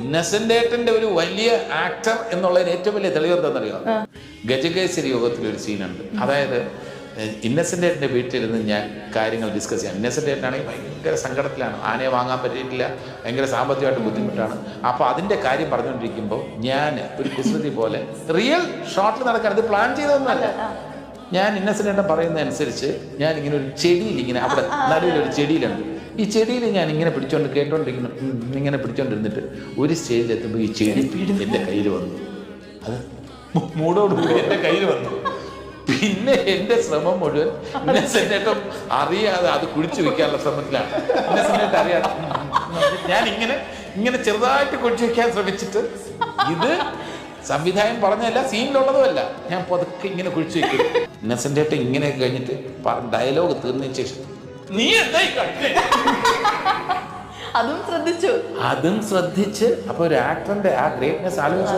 ഇന്നസെന്റ് ഏട്ടന്റെ ഒരു വലിയ ആക്ടർ എന്നുള്ളതിന് ഏറ്റവും വലിയ തെളിവ് എന്താണെന്നറിയോ? ഗജകേസരി യോഗത്തിൽ ഒരു സീനുണ്ട്. അതായത് ഇന്നസെന്റ് ഏട്ടന്റെ വീട്ടിലിരുന്ന് ഞാൻ കാര്യങ്ങൾ ഡിസ്കസ് ചെയ്യാം. ഇന്നസെന്റ് ഏട്ടനാണെങ്കിൽ ഭയങ്കര സങ്കടത്തിലാണ്, ആനയെ വാങ്ങാൻ പറ്റിയിട്ടില്ല, ഭയങ്കര സാമ്പത്തികമായിട്ട് ബുദ്ധിമുട്ടാണ്. അപ്പോൾ അതിന്റെ കാര്യം പറഞ്ഞുകൊണ്ടിരിക്കുമ്പോൾ ഞാൻ ഒരു കുസൃതി പോലെ റിയൽ ഷോട്ടിൽ നടക്കാൻ, ഇത് പ്ലാൻ ചെയ്തതൊന്നുമല്ല, ഞാൻ ഇന്നസെന്റ് ഏട്ടൻ പറയുന്ന അനുസരിച്ച് ഞാൻ ഇങ്ങനെ ഒരു ചെടിയിൽ, ഇങ്ങനെ അവിടെ നടുവിലൊരു ചെടിയിലുണ്ട്, ഈ ചെടിയിൽ ഞാൻ ഇങ്ങനെ കേട്ടോണ്ടിരിക്കുന്നു, ഇങ്ങനെ പിടിച്ചോണ്ടിരുന്നിട്ട് ഒരു സ്റ്റേജിൽ എത്തുമ്പോൾ ഈ ചെടി എൻ്റെ കയ്യിൽ വന്നു. അത് മൂടോടുകൂടി എൻ്റെ കയ്യിൽ വന്നു. പിന്നെ എൻ്റെ ശ്രമം മുഴുവൻ ഇന്നസെന്റ് ഏട്ടൻ അറിയാതെ അത് കുഴിച്ചു വെക്കാനുള്ള ശ്രമത്തിലാണ്. ഇന്നസെന്റ് ഏട്ടൻ അറിയാതെ ഞാൻ ഇങ്ങനെ ചെറുതായിട്ട് കുഴിച്ചു വെക്കാൻ ശ്രമിച്ചിട്ട്, ഇത് സംവിധാനം പറഞ്ഞതല്ല, സീനിലുള്ളതുമല്ല, ഞാൻ പതുക്കെ ഇങ്ങനെ കുഴിച്ചു വെക്കും. ഇന്നസെന്റ് ഏട്ടൻ ഇങ്ങനെ കഴിഞ്ഞിട്ട് ഡയലോഗ് തീർന്നതിന് ശേഷം നീ എന്തായി അതും ശ്രദ്ധിച്ചു. അതും ശ്രദ്ധിച്ച് അപ്പൊ ഒരു ആക്ടറിന്റെ ആ ഗ്രേറ്റ്നെസ് ആലോചിച്ചു.